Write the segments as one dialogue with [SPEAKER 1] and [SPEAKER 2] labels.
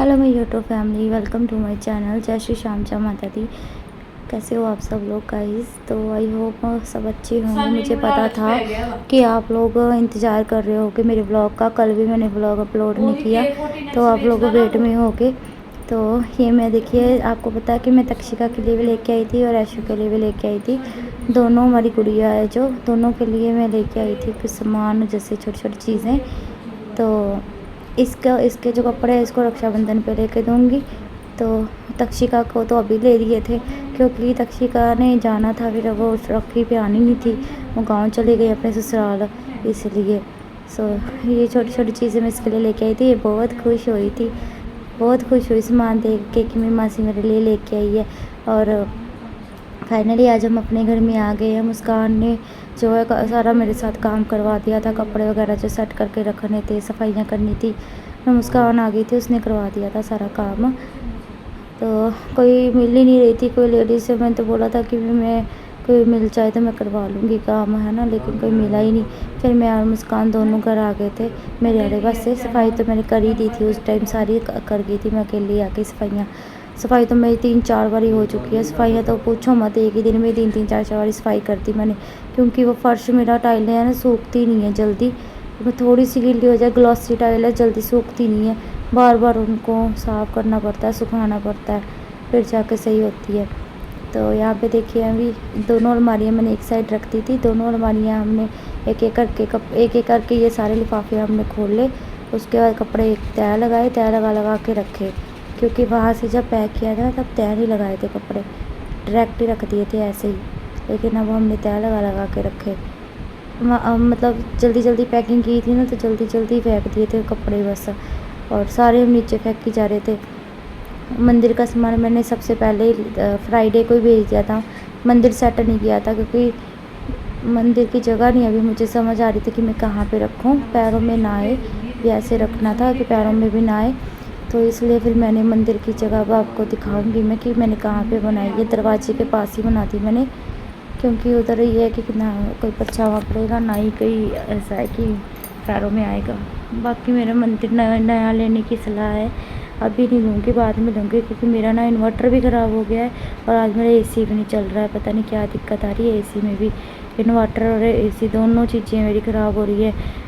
[SPEAKER 1] Hello my YouTube family, welcome to my channel. जय श्री श्याम जय माता दी। कैसे हो आप सब लोग गाइस? तो आई होप सब अच्छे होंगे। मुझे पता था कि आप लोग इंतज़ार कर रहे हो कि मेरे ब्लॉग का। कल भी मैंने ब्लॉग अपलोड नहीं किया तो आप लोग वेट में हो के। तो ये मैं देखिए, आपको पता है कि मैं तक्षिका के लिए भी लेके आई थी और ऐशु के लिए भी लेके आई थी। दोनों हमारी गुड़िया है जो, दोनों के लिए मैं लेके आई थी कुछ सामान, जैसे छोटी छोटी चीज़ें। तो इसके जो कपड़े हैं इसको रक्षाबंधन पे लेके दूँगी। तो तक्षिका को तो अभी ले लिए थे क्योंकि तक्षिका ने जाना था, फिर वो राखी पे आनी नहीं थी, वो गांव चली गई अपने ससुराल, इसलिए। ये छोटी छोटी चीज़ें मैं इसके लिए लेके आई थी। ये बहुत खुश हुई थी, बहुत खुश हुई सामान देख के कि मेरी मासी मेरे लिए लेके आई है। और फाइनली आज हम अपने घर में आ गए हैं। मुस्कान ने जो है सारा मेरे साथ काम करवा दिया था, कपड़े वगैरह जो सेट करके रखने थे, सफाइयाँ करनी थी, मैं मुस्कान आ गई थी, उसने करवा दिया था सारा काम। तो कोई मिल ही नहीं रही थी, कोई लेडीज़ से। मैंने तो बोला था कि मैं कोई मिल जाए तो मैं करवा लूँगी काम, है ना, लेकिन कोई मिला ही नहीं। फिर मैं और मुस्कान दोनों घर आ गए थे मेरे वाले बस से। सफाई तो मैंने कर ही दी थी उस टाइम, सारी कर गई थी मैं अकेली आके सफाइयाँ। सफाई तो मेरी 3-4 बारी हो चुकी है। सफाइयाँ तो पूछो मत, एक ही दिन में 3-3 4-4 बारी सफाई कर दी मैंने, क्योंकि वो फर्श मेरा टाइलें है ना, सूखती नहीं है जल्दी। थोड़ी सी गीली हो जाए, ग्लॉसी टाइल है, जल्दी सूखती नहीं है। बार बार उनको साफ़ करना पड़ता है, सुखाना पड़ता है, फिर जाके सही होती है। तो यहाँ पे देखिए, अभी दोनों अलमारियाँ मैंने एक साइड रख दी थी। दोनों अलमारियाँ हमने एक एक करके ये सारे लिफाफे हमने खोल ले। उसके बाद कपड़े एक तय लगाए, तय लगा के रखे, क्योंकि वहाँ से जब पैक किया था तब तय नहीं लगाए थे कपड़े, डायरेक्ट ही रख दिए थे ऐसे ही। लेकिन अब हमने तय लगा के रखे। मतलब जल्दी जल्दी पैकिंग की थी ना, तो जल्दी जल्दी फेंक दिए थे कपड़े बस, और सारे हम नीचे फेंक के जा रहे थे। मंदिर का सामान मैंने सबसे पहले फ्राइडे को ही भेज दिया था। मंदिर सेट नहीं किया था क्योंकि मंदिर की जगह नहीं अभी मुझे समझ आ रही थी कि मैं कहाँ पे रखूँ, पैरों में ना आए, ऐसे रखना था कि पैरों में भी ना आए। तो इसलिए फिर मैंने मंदिर की जगह अब आपको दिखाऊंगी मैं कि मैंने कहाँ पे बनाई है। दरवाजे के पास ही बना दी मैंने, क्योंकि उधर ये है कि ना कोई परछावा पड़ेगा, ना ही कोई ऐसा है कि पैरों में आएगा। बाकी मेरा मंदिर नया लेने की सलाह है, अभी नहीं लूँगी, बाद में लूँगी, क्योंकि मेरा ना इन्वर्टर भी ख़राब हो गया है और आज मेरा एसी भी नहीं चल रहा है। पता नहीं क्या दिक्कत आ रही है एसी में भी। इन्वर्टर और एसी दोनों चीज़ें मेरी ख़राब हो रही है,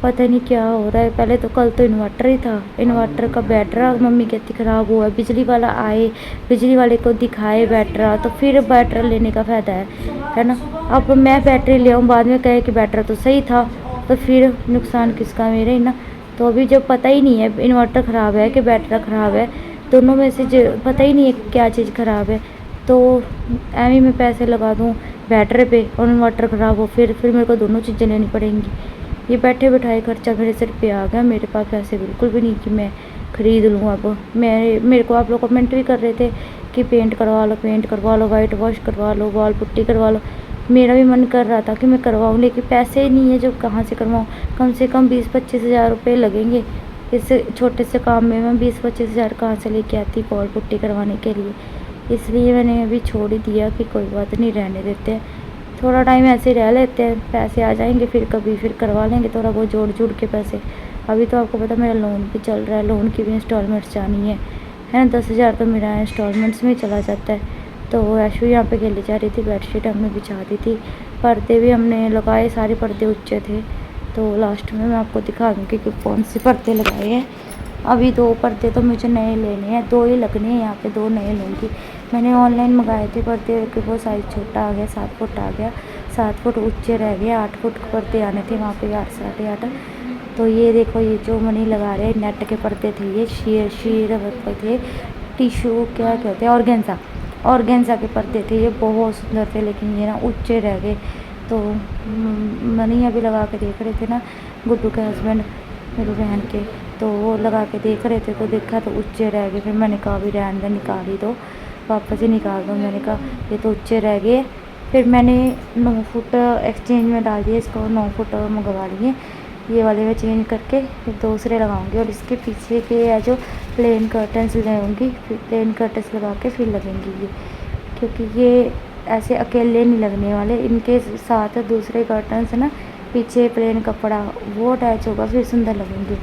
[SPEAKER 1] पता नहीं क्या हो रहा है। पहले तो कल तो इन्वर्टर ही था, इन्वर्टर का बैटरा मम्मी कहती ख़राब हुआ है। बिजली वाला आए, बिजली वाले को दिखाए बैटरा, तो फिर बैटरा लेने का फ़ायदा है ना। अब मैं बैटरी ले आऊँ, बाद में कहे कि बैटरा तो सही था, तो फिर नुकसान किसका, मेरा ही ना। तो अभी जब पता ही नहीं है इन्वर्टर ख़राब है कि बैटरा ख़राब है, दोनों में से जो पता ही नहीं है क्या चीज़ ख़राब है, तो एवं मैं पैसे लगा दूँ बैटरी पे और इन्वर्टर ख़राब हो, फिर मेरे को दोनों चीज़ें लेनी पड़ेंगी। ये बैठे बैठाए खर्चा मेरे सिर पे आ गया। मेरे पास पैसे बिल्कुल भी नहीं कि मैं ख़रीद लूँ। अब मेरे को आप लोग कमेंट भी कर रहे थे कि पेंट करवा लो, वाइट वॉश करवा लो, वॉल पुट्टी करवा लो। मेरा भी मन कर रहा था कि मैं करवाऊँ, लेकिन पैसे ही नहीं है, जो कहाँ से करवाऊँ। कम से कम 20-25 हज़ार रुपये लगेंगे इस छोटे से काम में। मैं 20-25 हज़ार कहाँ से लेके आती वॉल पुट्टी करवाने के लिए। इसलिए मैंने अभी छोड़ ही दिया कि कोई बात नहीं, रहने देते हैं, थोड़ा टाइम ऐसे रह लेते हैं, पैसे आ जाएंगे फिर कभी फिर करवा लेंगे थोड़ा बहुत जोड़ के पैसे। अभी तो आपको पता मेरा लोन भी चल रहा है, लोन की भी इंस्टॉलमेंट्स जानी है ना। 10 हज़ार तो मेरा इंस्टॉलमेंट्स में चला जाता है। तो ऐशु यहाँ पे खेली जा रही थी, बेडशीट हमने बिछा दी थी, पर्दे भी हमने लगाए, सारे पर्दे ऊँचे थे। तो लास्ट में मैं आपको दिखा दूँगी कि कौन से पर्दे लगाए हैं। अभी 2 पर्दे तो मुझे नए लेने हैं, 2 ही लगने हैं यहाँ पे, 2 नए लूँगी। मैंने ऑनलाइन मंगाए थे पर्दे कि वो साइज़ छोटा आ गया, 7 फुट आ गया, 7 फुट ऊंचे रह गए, 8 फुट पर्दे आने थे वहाँ पे, 8 साढ़े 8। तो ये देखो, ये जो मनी लगा रहे हैं नेट के पर्दे थे, ये शीर थे, टिशू क्या कहते हैं, ऑर्गेन्जा के पर्दे थे, ये बहुत सुंदर थे, लेकिन ये ना ऊँचे रह गए। तो मनी अभी लगा के देख रहे थे ना, गुड्डू के हस्बैंड मेरी बहन के, तो वो लगा के देख रहे थे, तो देखा तो ऊँचे रह गए। फिर मैंने कहा भी रहने दो, निकाल ही दो, वापस ही निकाल दो। मैंने कहा ये तो ऊँचे रह गए। फिर मैंने 9 फुट एक्सचेंज में डाल दिए इसको, 9 फुट मंगवा लिए, ये वाले में चेंज करके फिर दूसरे लगाऊंगी। और इसके पीछे के है जो प्लेन कर्टन्स लगाऊंगी, फिर प्लेन कर्टन्स लगा के फिर लगेंगी ये, क्योंकि ये ऐसे अकेले नहीं लगने वाले, इनके साथ दूसरे कर्टन्स ना पीछे प्लेन कपड़ा वो अटैच होगा, फिर सुंदर लगेंगे।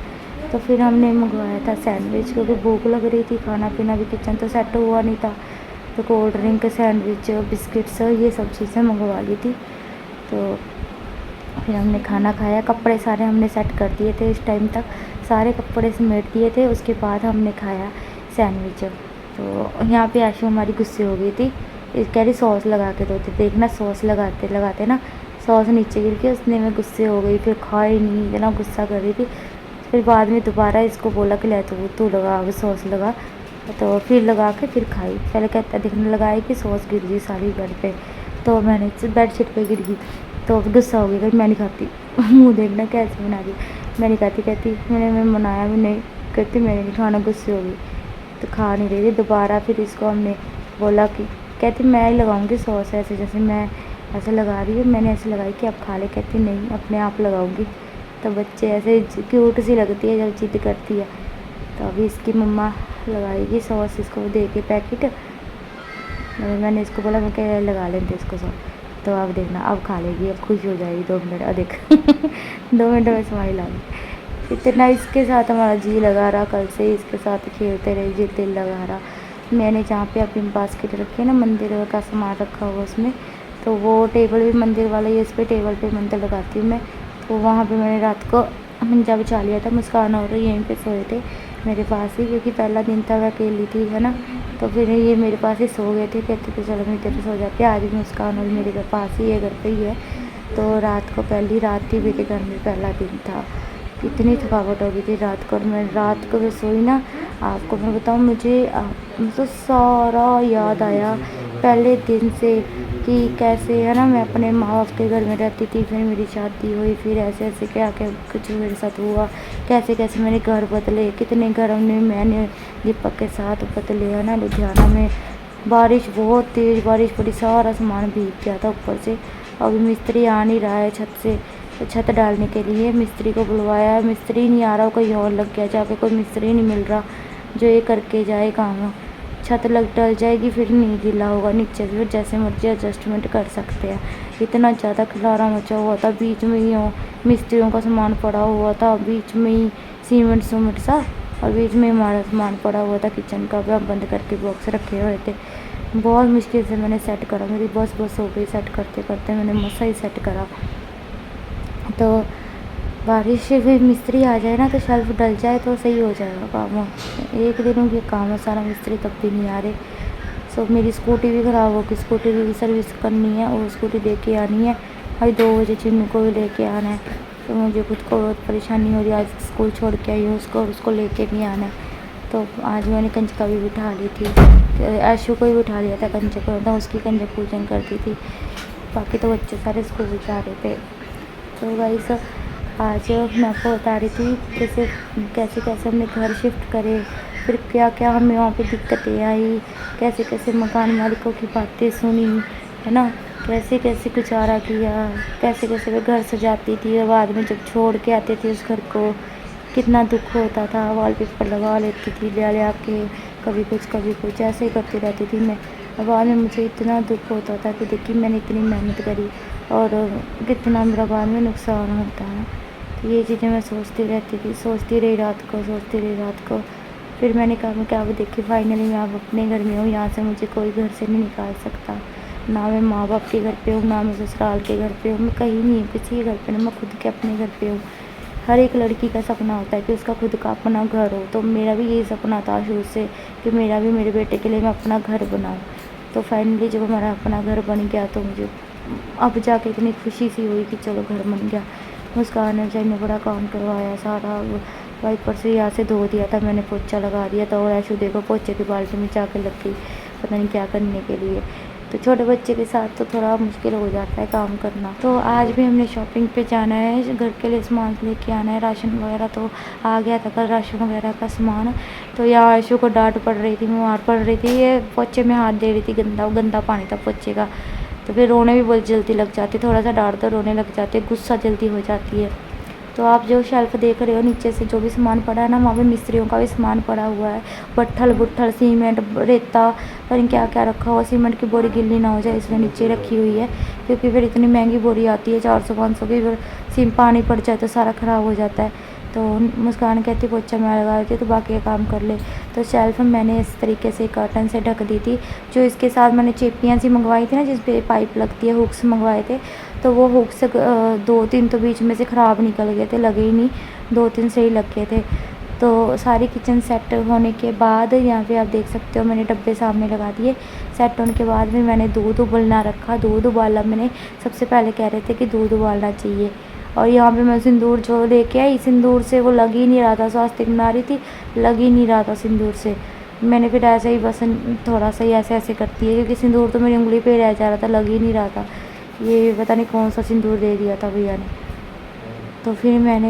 [SPEAKER 1] तो फिर हमने मंगवाया था सैंडविच, क्योंकि भूख लग रही थी, खाना पीना भी किचन तो सेट हुआ नहीं था। तो कोल्ड ड्रिंक, सैंडविच, बिस्किट्स ये सब चीज़ें मंगवा ली थी। तो फिर हमने खाना खाया, कपड़े सारे हमने सेट कर दिए थे इस टाइम तक, सारे कपड़े समेट दिए थे। उसके बाद हमने खाया सैंडविच। तो यहाँ पे आशु हमारी गुस्से हो गई थी, कह रही सॉस लगा के दो। तो देखना सॉस लगाते लगाते ना सॉस नीचे गिर के उसने में गुस्से हो गई, फिर खाई नहीं, इतना गुस्सा कर रही थी। फिर बाद में दोबारा इसको बोला कि ले तू लगा, अब सॉस लगा। तो फिर लगा के फिर खाई। पहले कहता दिखने लगाई कि सॉस गिर गई सारी बेड पे, तो मैंने बेडशीट पे गिर गई। तो गुस्सा हो गया कि मैं नहीं खाती। मुँह देखना कैसे बना रही, मैं नहीं खाती। कहती मैं मनाया भी नहीं, कहती मैंने नहीं खाना, गुस्से हो गई तो खा नहीं रही थी। दोबारा फिर इसको हमने बोला कि कहती मैं ही लगाऊंगी सॉस, ऐसे जैसे मैं ऐसे लगा रही हूँ, मैंने ऐसे लगाई कि आप खा ले। कहती नहीं, अपने आप लगाऊंगी। तो बच्चे ऐसे क्यूट सी लगती है जब जिद करती है। तो अभी इसकी मम्मा लगाएगी सॉस, इसको दे के पैकेट। मैंने इसको बोला मैं क्या लगा लेते इसको सॉस, तो अब देखना अब खा लेगी, अब खुश हो जाएगी 2 मिनट। अब देख 2 मिनट में स्माइल आ गई। इतना इसके साथ हमारा जी लगा रहा, कल से इसके साथ खेलते रहे, जी दिल लगा रहा। मैंने जहाँ पे अपनी बास्केट रखी है ना, मंदिर का सामान रखा हुआ उसमें, तो वो टेबल भी मंदिर वाला ही, इस पर टेबल पे मंदिर लगाती हूँ मैं। तो वहाँ पे मैंने रात को मंजा बिछा लिया था, मुस्कान और यहीं पे सोए थे मेरे पास ही, क्योंकि पहला दिन था, वह अकेली थी है ना। तो फिर ये मेरे पास ही सो गए थे, कहते थे चलो मैं तेरे सो जाती है। आज भी मुस्कान और मेरे पास ही है, घर पे ही है। तो रात को पहली रात थी मेरे घर में, पहला दिन था। इतनी थकावट हो गई थी रात को, और मैं रात को भी सोई ना, आपको मैं बताऊँ, मुझे तो सारा याद आया पहले दिन से कि कैसे है ना मैं अपने माँ बाप के घर में रहती थी, फिर मेरी शादी हुई, फिर ऐसे ऐसे क्या क्या कुछ मेरे साथ हुआ, कैसे कैसे मैंने घर बदले, कितने घर हमने मैंने दीपक के साथ बदले है ना। लुधियाना में बारिश, बहुत तेज़ बारिश पड़ी, सारा सामान भीग गया था ऊपर से। अभी मिस्त्री आ नहीं रहा है छत से, तो छत डालने के लिए मिस्त्री को बुलवाया, मिस्त्री नहीं आ रहा, कोई और लग गया, जाके कोई मिस्त्री नहीं मिल रहा जो ये करके जाए काम। छत लग डल जाएगी, फिर नहीं गीला होगा नीचे से, फिर जैसे मर्जी एडजस्टमेंट कर सकते हैं। इतना ज़्यादा खिलारा मचा हुआ था, बीच में ही मिस्त्रियों का सामान पड़ा हुआ था, बीच में ही सीमेंट सा, और बीच में हमारा सामान पड़ा हुआ था किचन का, भी बंद करके बॉक्स रखे हुए थे। बहुत मुश्किल से मैंने सेट करा, मेरी बस हो गई सेट करते करते, मैंने मसा ही सेट करा। तो बारिश से फिर मिस्त्री आ जाए ना, तो शेल्फ डल जाए तो सही हो जाएगा काम। एक दिनों की काम है सारा, मिस्त्री तब भी नहीं आ रहे। सो मेरी स्कूटी भी ख़राब होगी, स्कूटी की भी सर्विस करनी है और स्कूटी दे के आनी है। भाई 2 बजे चिन्नू को भी लेके आना है, तो मुझे खुद को बहुत परेशानी हो रही है। आज स्कूल छोड़ के आई हूँ उसको लेके भी आना है। तो आज मैंने कंजका भी बिठा ली थी, आशु को भी बिठा लिया था कंजक को, तो उसकी कंजक पूजन करती थी। बाकी तो बच्चे सारे स्कूल जा रहे थे। तो गाइस आज मैं आपको बता रही थी कैसे कैसे हमने घर शिफ्ट करे, फिर क्या क्या हमें वहाँ पे दिक्कतें आई, कैसे कैसे मकान मालिकों की बातें सुनी है ना, कैसे कैसे गुजारा किया, कैसे कैसे वे घर सजाती थी, और बाद में जब छोड़ के आते थे उस घर को कितना दुख होता था। वॉलपेपर लगा लेती थी ले के, कभी कुछ ऐसे ही करती रहती थी मैं। और बाद में मुझे इतना दुख होता था कि देखिए मैंने इतनी मेहनत करी और कितना मेरा बाद में नुकसान होता है। तो ये चीज़ें मैं सोचती रहती थी, सोचती रही रात को। फिर मैंने कहा मैं क्या, अब देखिए फाइनली मैं अब अपने घर में हूँ, यहाँ से मुझे कोई घर से नहीं निकाल सकता। ना मैं माँ बाप के घर पे हूँ, ना मैं ससुराल के घर पे हूँ, मैं कहीं नहीं हूँ किसी के घर पे, ना मैं खुद के अपने घर पे हूँ। हर एक लड़की का सपना होता है कि उसका खुद का अपना घर हो, तो मेरा भी यही सपना था शुरू से कि मेरा भी मेरे बेटे के लिए मैं अपना घर बनाऊँ। तो फाइनली जब हमारा अपना घर बन गया तो मुझे अब जाके इतनी खुशी सी हुई कि चलो घर बन गया। मुस्कान ने बेचारी ने बड़ा काम करवाया, सारा वाइपर से यहाँ से धो दिया था मैंने, पोछा लगा दिया था, और ऐशु देखो पोछे की बाल्टी में जाके लग गई पता नहीं क्या करने के लिए। तो छोटे बच्चे के साथ तो थोड़ा मुश्किल हो जाता है काम करना। तो आज भी हमने शॉपिंग पे जाना है, घर के लिए सामान लेके आना है। राशन वगैरह तो आ गया था कल, राशन वगैरह का सामान। तो यहाँ आयशु को डांट पड़ रही थी, बीमार पड़ रही थी, ये पोछे में हाथ दे रही थी, गंदा पानी था पोछे का। तो फिर रोने भी बहुत जल्दी लग जाती, थोड़ा सा डांट तो रोने लग जाती है, गुस्सा जल्दी हो जाती है। तो आप जो शेल्फ देख रहे हो नीचे से जो भी सामान पड़ा है ना, वहाँ पे मिस्त्रियों का भी सामान पड़ा हुआ है, बुट्ठल सीमेंट रेता पर क्या क्या रखा हुआ। सीमेंट की बोरी गिल्ली ना हो जाए इसलिए नीचे रखी हुई है, क्योंकि फिर इतनी महंगी बोरी आती है 400-500 की, फिर पानी पड़ जाए तो सारा ख़राब हो जाता है। तो मुस्कान कहती पोछा मैं लगा देती तो बाकी का काम कर ले। तो शेल्फ मैंने इस तरीके से कर्टन से ढक दी थी। जो इसके साथ मैंने चेपियाँ सी मंगवाई थी ना, जिस पे पाइप लगती है, हुक्स मंगवाए थे, तो वो हुक्स 2-3 तो बीच में से ख़राब निकल गए थे, लगे ही नहीं, 2-3 सही लग गए थे। तो सारी किचन सेट होने के बाद यहाँ पे आप देख सकते हो मैंने डब्बे सामने लगा दिए। सेट होने के बाद भी मैंने दूध उबलना रखा। दूध उबाला मैंने, सबसे पहले कह रहे थे कि दूध उबालना चाहिए, और यहाँ पे मैं सिंदूर जो लेके आई, सिंदूर से वो लग ही नहीं रहा था। स्वास्तिक बना रही थी, लग ही नहीं रहा था सिंदूर से। मैंने फिर ऐसे ही बस थोड़ा सा ही ऐसे ऐसे करती है, क्योंकि सिंदूर तो मेरी उंगली पे रह जा रहा था, लग ही नहीं रहा था। ये पता नहीं कौन सा सिंदूर दे दिया था भैया ने। तो फिर मैंने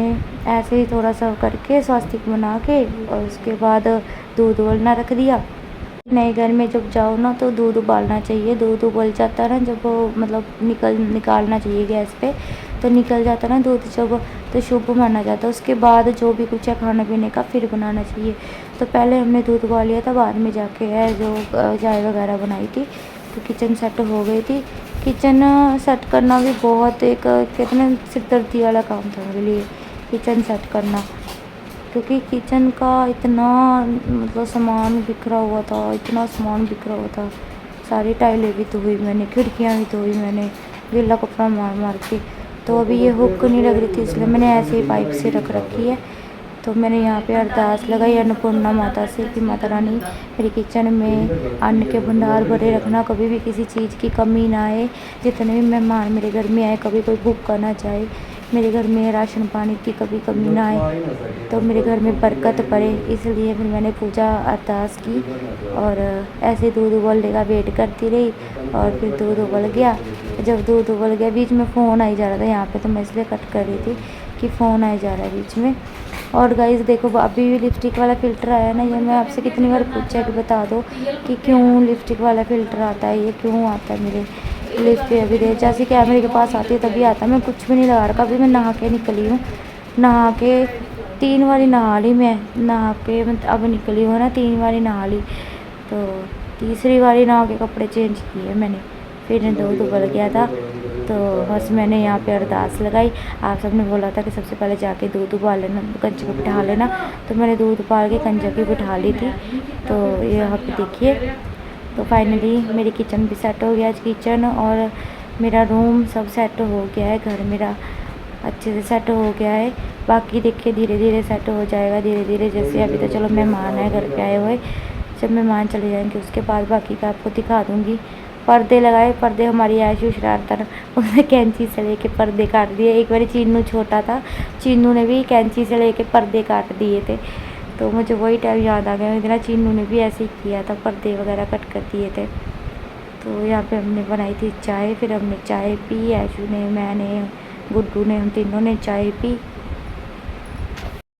[SPEAKER 1] ऐसे ही थोड़ा सा करके स्वास्तिक बना के और उसके बाद दूध उबलना रख दिया। नए घर में जब जाओ ना तो दूध उबालना चाहिए। दूध उबल जाता है ना जब वो मतलब निकालना चाहिए गैस पे, तो निकल जाता ना दूध जब, तो शुभ माना जाता है। उसके बाद जो भी कुछ है खाने पीने का फिर बनाना चाहिए। तो पहले हमने दूध उबाल लिया था, बाद में जाके है जो चाय वगैरह बनाई थी। तो किचन सेट हो गई थी। किचन सेट करना भी बहुत एक कहते हैं सिरदर्दी वाला काम था मेरे लिए, किचन सेट करना, क्योंकि किचन का इतना मतलब सामान बिखरा हुआ था, इतना सामान बिखरा हुआ था। सारी टाइलें भी धोई मैंने, खिड़कियाँ भी धोई मैंने, गीला कपड़ा मार मार के। तो अभी ये हुक नहीं लग रही थी, इसलिए मैंने ऐसे ही पाइप से रख रखी है। तो मैंने यहाँ पे अरदास लगाई अन्नपूर्णा माता से कि माता रानी मेरे किचन में अन्न के भंडार भरे रखना, कभी भी किसी चीज़ की कमी ना आए। जितने भी मेहमान मेरे घर में आए कभी कोई भूखा ना जाए, मेरे घर में राशन पानी की कभी कमी ना आए, तो मेरे घर में बरकत पड़े। इसलिए फिर मैंने पूजा अरदास की और ऐसे दूध उबलने का वेट करती रही। और फिर दूध उबल गया। जब दूध उबल गया, बीच में फ़ोन आई जा रहा था यहाँ पे, तो मैं इसलिए कट कर रही थी कि फ़ोन आई जा रहा है बीच में। और गाइस देखो अभी भी लिपस्टिक वाला फ़िल्टर आया ना, ये मैं आपसे कितनी बार पूछा कि बता दो कि क्यों लिपस्टिक वाला फ़िल्टर आता है, ये क्यों आता है मेरे लिप पे। अभी देख जैसे कैमरे के पास आती है तभी आता है। मैं कुछ भी नहीं लगा रखा, अभी मैं नहा के निकली हूँ। नहा के 3 बारी नहा ली मैं, नहा के अब निकली हूँ ना, 3 बारी नहा ली। तो तीसरी बारी नहा के कपड़े चेंज किए मैंने, फिर दूध उबल गया था। तो बस मैंने यहाँ पे अरदास लगाई। आप सबने बोला था कि सबसे पहले जाके दूध उबाल लेना, कंचे पे बिठा लेना, तो मैंने दूध उबाल के कंचे पे बिठा ली थी। तो ये यहाँ पे देखिए, तो फाइनली मेरी किचन भी सेट हो गया। किचन और मेरा रूम सब सेट हो गया है, घर मेरा अच्छे से सेट हो गया है। बाकी देखिए धीरे धीरे सेट हो जाएगा, धीरे धीरे। जैसे अभी तो चलो मेहमान है घर पे आए हुए, जब मेहमान चले जाएंगे उसके बाद बाकी का आपको दिखा दूँगी। पर्दे लगाए, पर्दे हमारी आयशु शरारतन उसने कैंची से लेके पर्दे काट दिए। एक बार चीनू छोटा था, चीनू ने भी कैंची से लेके पर्दे काट दिए थे। तो मुझे वही टाइम याद आ गया, इतना चीनू ने भी ऐसे ही किया था, पर्दे वगैरह कट कर दिए थे। तो यहाँ पे हमने बनाई थी चाय, फिर हमने चाय पी, आयशु ने, मैंने, गुड्डू ने, हम तीनों ने चाय पी।